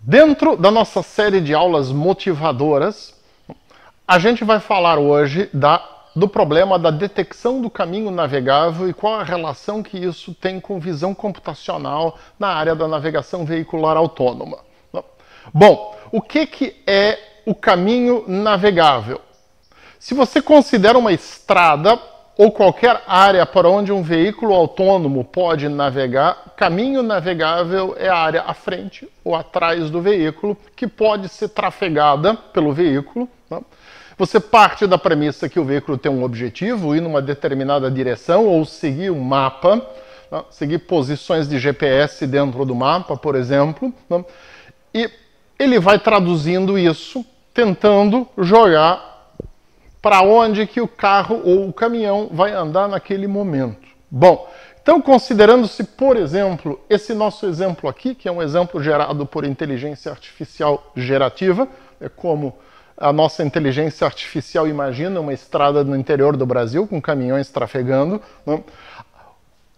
Dentro da nossa série de aulas motivadoras, a gente vai falar hoje do problema da detecção do caminho navegável e qual a relação que isso tem com visão computacional na área da navegação veicular autônoma. Bom, o que é o caminho navegável? Se você considera uma estrada ou qualquer área por onde um veículo autônomo pode navegar, caminho navegável é a área à frente ou atrás do veículo que pode ser trafegada pelo veículo. Você parte da premissa que o veículo tem um objetivo, ir numa determinada direção ou seguir um mapa, seguir posições de GPS dentro do mapa, por exemplo, e ele vai traduzindo isso, tentando jogar para onde que o carro ou o caminhão vai andar naquele momento. Bom, então considerando-se, por exemplo, esse nosso exemplo aqui, que é um exemplo gerado por inteligência artificial gerativa, é como a nossa inteligência artificial imagina uma estrada no interior do Brasil com caminhões trafegando.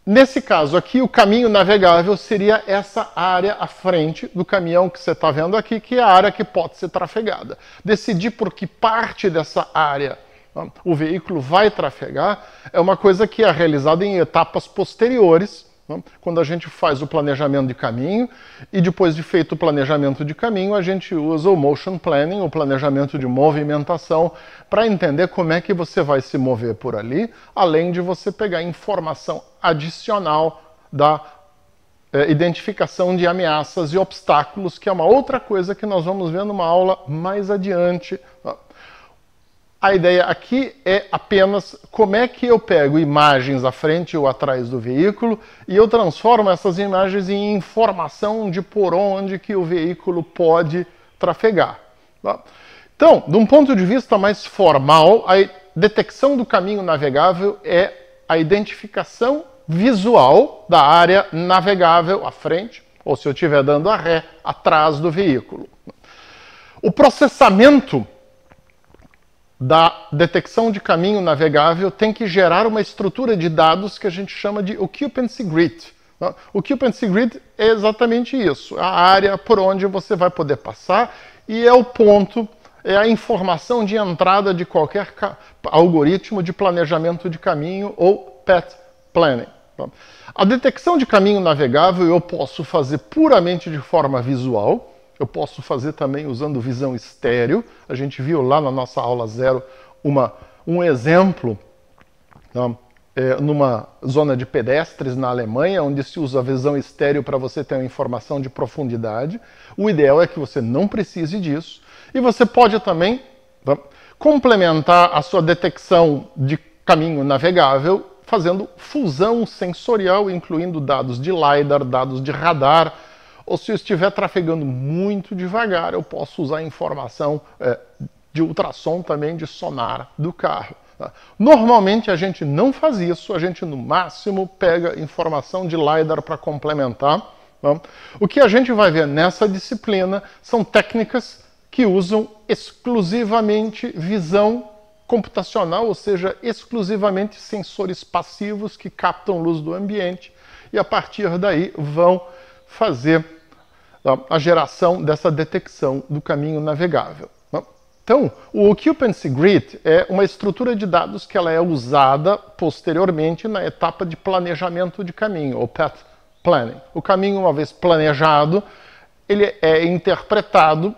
Nesse caso aqui, o caminho navegável seria essa área à frente do caminhão que você está vendo aqui, que é a área que pode ser trafegada. Decidir por que parte dessa área o veículo vai trafegar é uma coisa que é realizada em etapas posteriores, quando a gente faz o planejamento de caminho, e depois de feito o planejamento de caminho, a gente usa o motion planning, o planejamento de movimentação, para entender como é que você vai se mover por ali, além de você pegar informação adicional da identificação de ameaças e obstáculos, que é uma outra coisa que nós vamos ver numa aula mais adiante. A ideia aqui é apenas como é que eu pego imagens à frente ou atrás do veículo e eu transformo essas imagens em informação de por onde que o veículo pode trafegar. Então, de um ponto de vista mais formal, a detecção do caminho navegável é a identificação visual da área navegável à frente, ou se eu estiver dando a ré, atrás do veículo. O processamento da detecção de caminho navegável tem que gerar uma estrutura de dados que a gente chama de Occupancy Grid. O Occupancy Grid é exatamente isso, a área por onde você vai poder passar e é o ponto, é a informação de entrada de qualquer algoritmo de planejamento de caminho ou Path Planning. A detecção de caminho navegável eu posso fazer puramente de forma visual. Eu posso fazer também usando visão estéreo. A gente viu lá na nossa aula 0 um exemplo numa zona de pedestres na Alemanha, onde se usa a visão estéreo para você ter uma informação de profundidade. O ideal é que você não precise disso. E você pode também complementar a sua detecção de caminho navegável fazendo fusão sensorial, incluindo dados de LiDAR, dados de radar, ou se eu estiver trafegando muito devagar, eu posso usar informação de ultrassom também, de sonar do carro. Normalmente a gente não faz isso, a gente no máximo pega informação de LiDAR para complementar. O que a gente vai ver nessa disciplina são técnicas que usam exclusivamente visão computacional, ou seja, exclusivamente sensores passivos que captam luz do ambiente e a partir daí vão fazer a geração dessa detecção do caminho navegável. Então, o Occupancy Grid é uma estrutura de dados que ela é usada posteriormente na etapa de planejamento de caminho, ou Path Planning. O caminho, uma vez planejado, ele é interpretado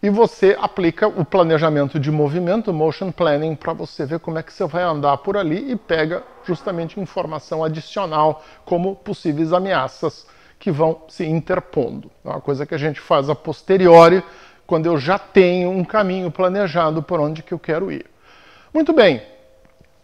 e você aplica o planejamento de movimento, Motion Planning, para você ver como é que você vai andar por ali e pega justamente informação adicional, como possíveis ameaças que vão se interpondo. É uma coisa que a gente faz a posteriori, quando eu já tenho um caminho planejado por onde que eu quero ir. Muito bem,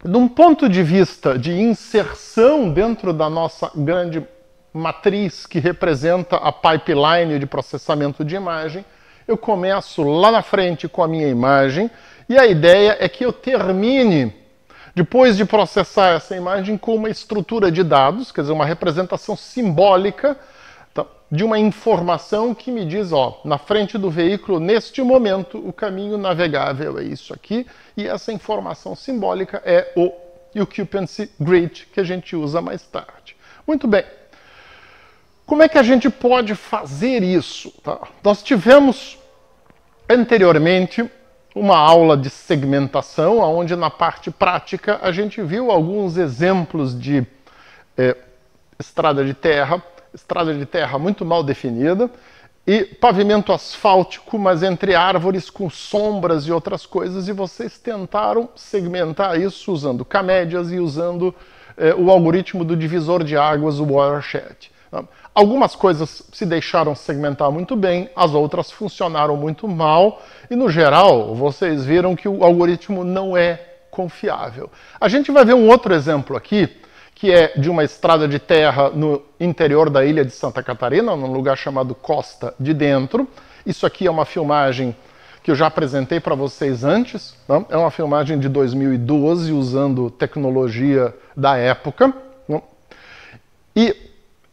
de um ponto de vista de inserção dentro da nossa grande matriz que representa a pipeline de processamento de imagem, eu começo lá na frente com a minha imagem e a ideia é que eu termine, depois de processar essa imagem, com uma estrutura de dados, quer dizer, uma representação simbólica de uma informação que me diz, na frente do veículo, neste momento, o caminho navegável é isso aqui, e essa informação simbólica é o Occupancy Grid, que a gente usa mais tarde. Muito bem. Como é que a gente pode fazer isso? Tá? Nós tivemos anteriormente uma aula de segmentação, onde na parte prática a gente viu alguns exemplos de estrada de terra muito mal definida, e pavimento asfáltico, mas entre árvores com sombras e outras coisas, e vocês tentaram segmentar isso usando camédias e usando o algoritmo do divisor de águas, o watershed. Algumas coisas se deixaram segmentar muito bem, as outras funcionaram muito mal, e no geral vocês viram que o algoritmo não é confiável. A gente vai ver um outro exemplo aqui, que é de uma estrada de terra no interior da ilha de Santa Catarina, num lugar chamado Costa de Dentro. Isso aqui é uma filmagem que eu já apresentei para vocês antes. Não? É uma filmagem de 2012, usando tecnologia da época. Não? E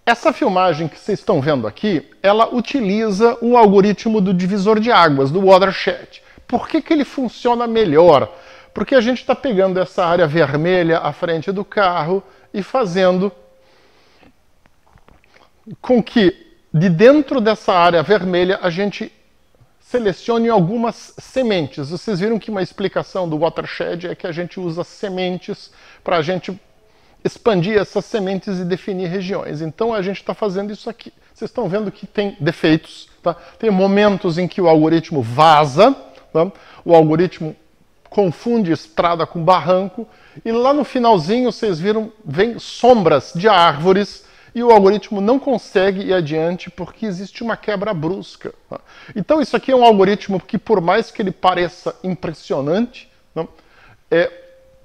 essa filmagem que vocês estão vendo aqui, ela utiliza um algoritmo do divisor de águas, do watershed. Por que ele funciona melhor? Porque a gente está pegando essa área vermelha à frente do carro e fazendo com que, de dentro dessa área vermelha, a gente selecione algumas sementes. Vocês viram que uma explicação do watershed é que a gente usa sementes para a gente expandir essas sementes e definir regiões. Então a gente está fazendo isso aqui. Vocês estão vendo que tem defeitos. Tá? Tem momentos em que o algoritmo vaza, tá? O algoritmo confunde estrada com barranco, e lá no finalzinho, vocês viram, vem sombras de árvores, e o algoritmo não consegue ir adiante porque existe uma quebra brusca. Tá? Então isso aqui é um algoritmo que, por mais que ele pareça impressionante,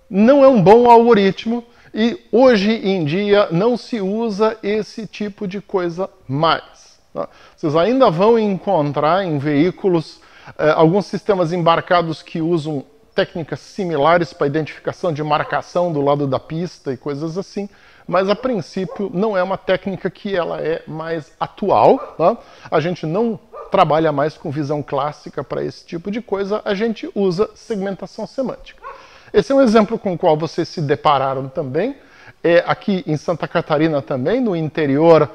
não é um bom algoritmo, e hoje em dia não se usa esse tipo de coisa mais. Tá? Vocês ainda vão encontrar em veículos alguns sistemas embarcados que usam técnicas similares para identificação de marcação do lado da pista e coisas assim, mas a princípio não é uma técnica que ela é mais atual. Tá? A gente não trabalha mais com visão clássica para esse tipo de coisa, a gente usa segmentação semântica. Esse é um exemplo com o qual vocês se depararam também, aqui em Santa Catarina também, no interior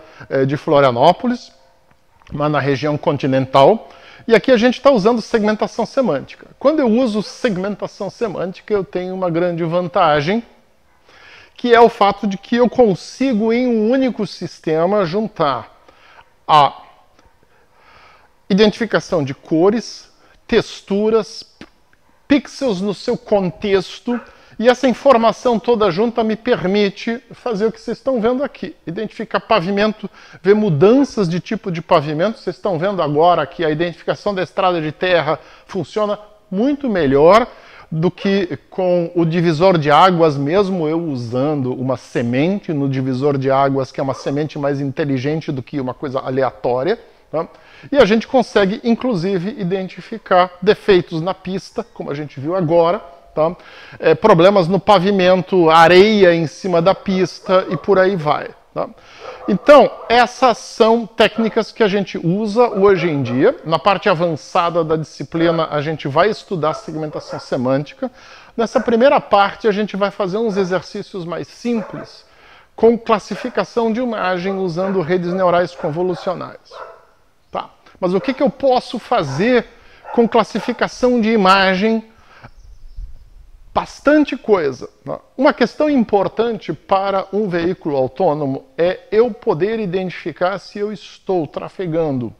de Florianópolis, mas na região continental. E aqui a gente está usando segmentação semântica. Quando eu uso segmentação semântica, eu tenho uma grande vantagem, que é o fato de que eu consigo, em um único sistema, juntar a identificação de cores, texturas, pixels no seu contexto, e essa informação toda junta me permite fazer o que vocês estão vendo aqui. Identificar pavimento, ver mudanças de tipo de pavimento. Vocês estão vendo agora que a identificação da estrada de terra funciona muito melhor do que com o divisor de águas, mesmo eu usando uma semente no divisor de águas, que é uma semente mais inteligente do que uma coisa aleatória. Tá? E a gente consegue, inclusive, identificar defeitos na pista, como a gente viu agora, tá? Problemas no pavimento, areia em cima da pista e por aí vai. Tá? Então, essas são técnicas que a gente usa hoje em dia. Na parte avançada da disciplina, a gente vai estudar segmentação semântica. Nessa primeira parte, a gente vai fazer uns exercícios mais simples com classificação de imagem usando redes neurais convolucionais. Tá? Mas o que eu posso fazer com classificação de imagem? Bastante coisa. Uma questão importante para um veículo autônomo é eu poder identificar se eu estou trafegando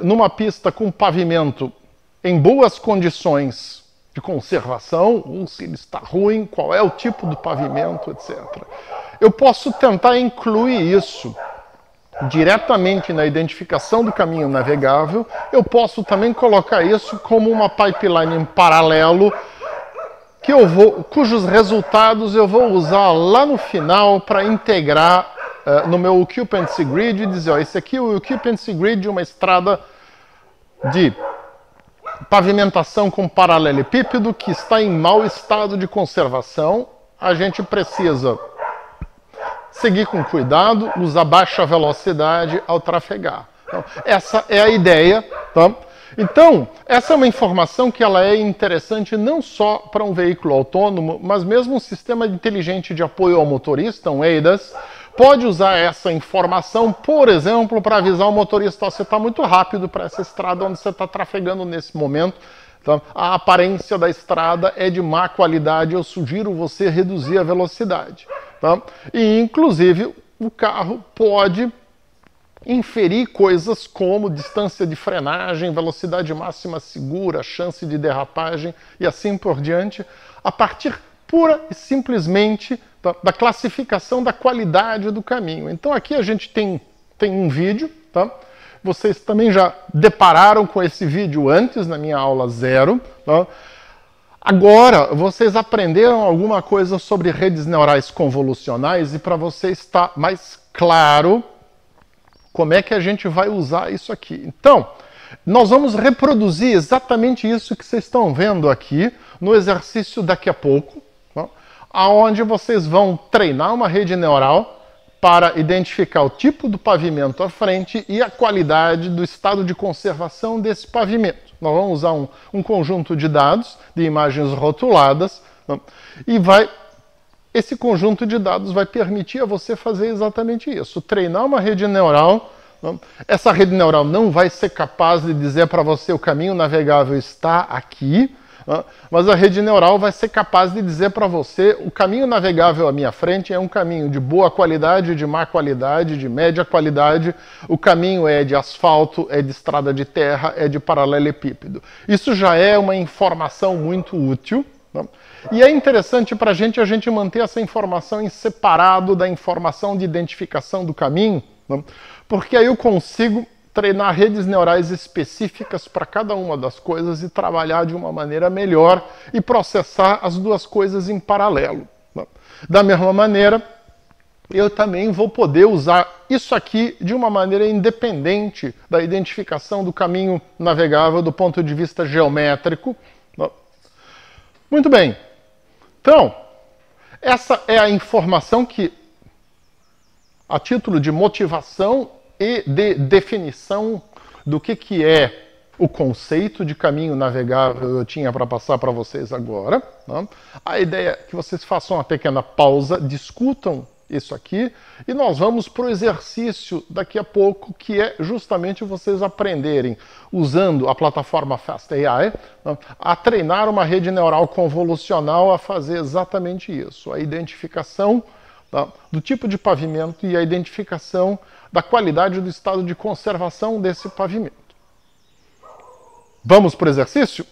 numa pista com pavimento em boas condições de conservação, ou se ele está ruim, qual é o tipo do pavimento, etc. Eu posso tentar incluir isso diretamente na identificação do caminho navegável. Eu posso também colocar isso como uma pipeline em paralelo, cujos resultados eu vou usar lá no final para integrar no meu occupancy grid e dizer, ó, esse aqui é o occupancy grid de uma estrada de pavimentação com paralelepípedo que está em mau estado de conservação. A gente precisa seguir com cuidado, usar baixa velocidade ao trafegar. Então, essa é a ideia, tá? Então, essa é uma informação que ela é interessante não só para um veículo autônomo, mas mesmo um sistema inteligente de apoio ao motorista, um ADAS, Pode usar essa informação, por exemplo, para avisar o motorista: você está muito rápido para essa estrada onde você está trafegando nesse momento. Então, a aparência da estrada é de má qualidade, eu sugiro você reduzir a velocidade. Tá? E, inclusive, o carro pode inferir coisas como distância de frenagem, velocidade máxima segura, chance de derrapagem e assim por diante, a partir pura e simplesmente da classificação da qualidade do caminho. Então aqui a gente tem um vídeo, tá? Vocês também já depararam com esse vídeo antes, na minha aula 0. Tá? Agora, vocês aprenderam alguma coisa sobre redes neurais convolucionais e para você está mais claro como é que a gente vai usar isso aqui. Então, nós vamos reproduzir exatamente isso que vocês estão vendo aqui no exercício daqui a pouco, tá? Onde vocês vão treinar uma rede neural para identificar o tipo do pavimento à frente e a qualidade do estado de conservação desse pavimento. Nós vamos usar um conjunto de dados, de imagens rotuladas, né? E esse conjunto de dados vai permitir a você fazer exatamente isso, treinar uma rede neural. Né? Essa rede neural não vai ser capaz de dizer para você o caminho navegável está aqui, mas a rede neural vai ser capaz de dizer para você o caminho navegável à minha frente é um caminho de boa qualidade, de má qualidade, de média qualidade, o caminho é de asfalto, é de estrada de terra, é de paralelepípedo. Isso já é uma informação muito útil, né? E é interessante para a gente manter essa informação em separado da informação de identificação do caminho, né? Porque aí eu consigo treinar redes neurais específicas para cada uma das coisas e trabalhar de uma maneira melhor e processar as duas coisas em paralelo. Da mesma maneira, eu também vou poder usar isso aqui de uma maneira independente da identificação do caminho navegável do ponto de vista geométrico. Muito bem. Então, essa é a informação que, a título de motivação e de definição do que é o conceito de caminho navegável, eu tinha para passar para vocês agora. Né? A ideia é que vocês façam uma pequena pausa, discutam isso aqui, e nós vamos para o exercício daqui a pouco, que é justamente vocês aprenderem, usando a plataforma FastAI, né, a treinar uma rede neural convolucional a fazer exatamente isso, a identificação do tipo de pavimento e a identificação da qualidade do estado de conservação desse pavimento. Vamos para o exercício?